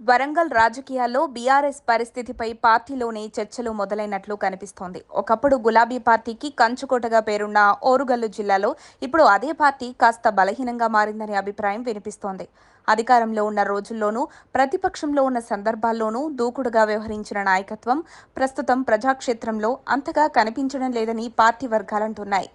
వరంగల్ రాజకీయాల్లో బీఆర్ఎస్ పరిస్థితిపై పార్టీలోనే చర్చలు మొదలైనట్లు కనిపిస్తోంది. ఒకప్పుడు గులాబీ పార్టీకి కంచుకోటగా పేరున్న ఓరుగల్లు జిల్లాలో ఇప్పుడు అదే పార్టీ కాస్త బలహీనంగా మారిందనే అభిప్రాయం వినిపిస్తోంది. అధికారంలో ఉన్న రోజుల్లోనూ, ప్రతిపక్షంలో ఉన్న సందర్భాల్లోనూ దూకుడుగా వ్యవహరించిన నాయకత్వం ప్రస్తుతం ప్రజాక్షేత్రంలో అంతగా కనిపించడం లేదని పార్టీ వర్గాలంటున్నాయి.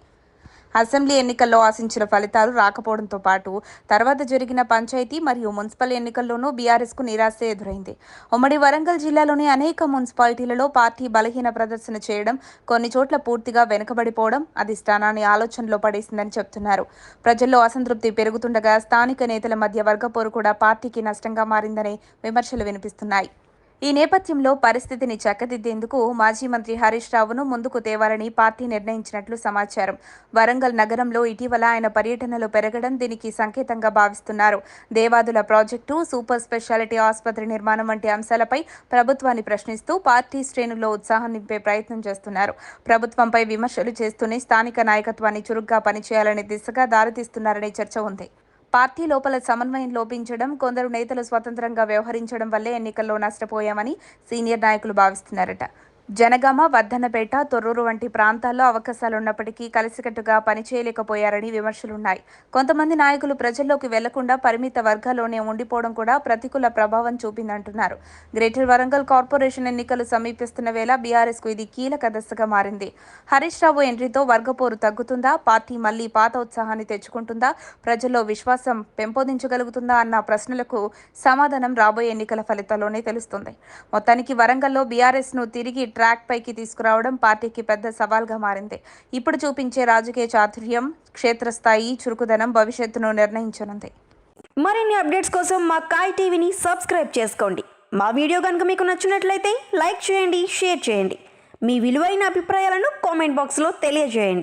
అసెంబ్లీ ఎన్నికల్లో ఆశించిన ఫలితాలు రాకపోవడంతో పాటు తర్వాత జరిగిన పంచాయతీ మరియు మున్సిపల్ ఎన్నికల్లోనూ బీఆర్ఎస్కు నిరాశ ఎదురైంది. ఉమ్మడి వరంగల్ జిల్లాలోని అనేక మున్సిపాలిటీలలో పార్టీ బలహీన ప్రదర్శన చేయడం, కొన్ని చోట్ల పూర్తిగా వెనుకబడిపోవడం అధిష్టానాన్ని ఆలోచనలో పడేసిందని చెబుతున్నారు. ప్రజల్లో అసంతృప్తి పెరుగుతుండగా స్థానిక నేతల మధ్య వర్గపోరు కూడా పార్టీకి నష్టంగా మారిందనే విమర్శలు వినిపిస్తున్నాయి. ఈ నేపథ్యంలో పరిస్థితిని చక్కదిద్దేందుకు మాజీ మంత్రి హరీష్ రావును ముందుకు తేవాలని పార్టీ నిర్ణయించినట్లు సమాచారం. వరంగల్ నగరంలో ఇటీవల ఆయన పర్యటనలు పెరగడం దీనికి సంకేతంగా భావిస్తున్నారు. దేవాదుల ప్రాజెక్టు, సూపర్ స్పెషాలిటీ ఆసుపత్రి నిర్మాణం వంటి అంశాలపై ప్రభుత్వాన్ని ప్రశ్నిస్తూ పార్టీ శ్రేణుల్లో ఉత్సాహం నింపే ప్రయత్నం చేస్తున్నారు. ప్రభుత్వంపై విమర్శలు చేస్తూనే స్థానిక నాయకత్వాన్ని చురుగ్గా పనిచేయాలనే దిశగా దారితీస్తున్నారనే చర్చ ఉంది. పార్టీ లోపల సమన్వయం లోపించడం, కొందరు నేతలు స్వతంత్రంగా వ్యవహరించడం వల్లే ఎన్నికల్లో నష్టపోయామని సీనియర్ నాయకులు భావిస్తున్నారట. జనగామ, వర్ధన్నపేట, తొర్రూరు వంటి ప్రాంతాల్లో అవకాశాలున్నప్పటికీ కలిసికట్టుగా పనిచేయలేకపోయారని విమర్శలున్నాయి. కొంతమంది నాయకులు ప్రజల్లోకి వెళ్లకుండా పరిమిత వర్గాల్లోనే ఉండిపోవడం కూడా ప్రతికూల ప్రభావం చూపిందంటున్నారు. గ్రేటర్ వరంగల్ కార్పొరేషన్ ఎన్నికలు సమీపిస్తున్న వేళ బీఆర్ఎస్కు ఇది కీలక దశగా మారింది. హరీష్ రావు ఎంట్రీతో వర్గపోరు తగ్గుతుందా, పార్టీ మళ్లీ పాత ఉత్సాహాన్ని తెచ్చుకుంటుందా, ప్రజల్లో విశ్వాసం పెంపొందించగలుగుతుందా అన్న ప్రశ్నలకు సమాధానం రాబోయే ఎన్నికల ఫలితాల్లోనే తెలుస్తుంది. మొత్తానికి వరంగల్లో బీఆర్ఎస్ను తిరిగి ట్రాక్ పైకి తీసుకురావడం పార్టీకి పెద్ద సవాల్గా మారింది. ఇప్పుడు చూపించే రాజకీయ చాతుర్యం, క్షేత్రస్థాయి చురుకుదనం భవిష్యత్తును నిర్ణయించనుంది. మరిన్ని అప్డేట్స్ కోసం మా కాయ్ టీవీని సబ్స్క్రైబ్ చేసుకోండి. మా వీడియో కనుక మీకు నచ్చినట్లయితే లైక్ చేయండి, షేర్ చేయండి. మీ విలువైన అభిప్రాయాలను కామెంట్ బాక్స్లో తెలియజేయండి.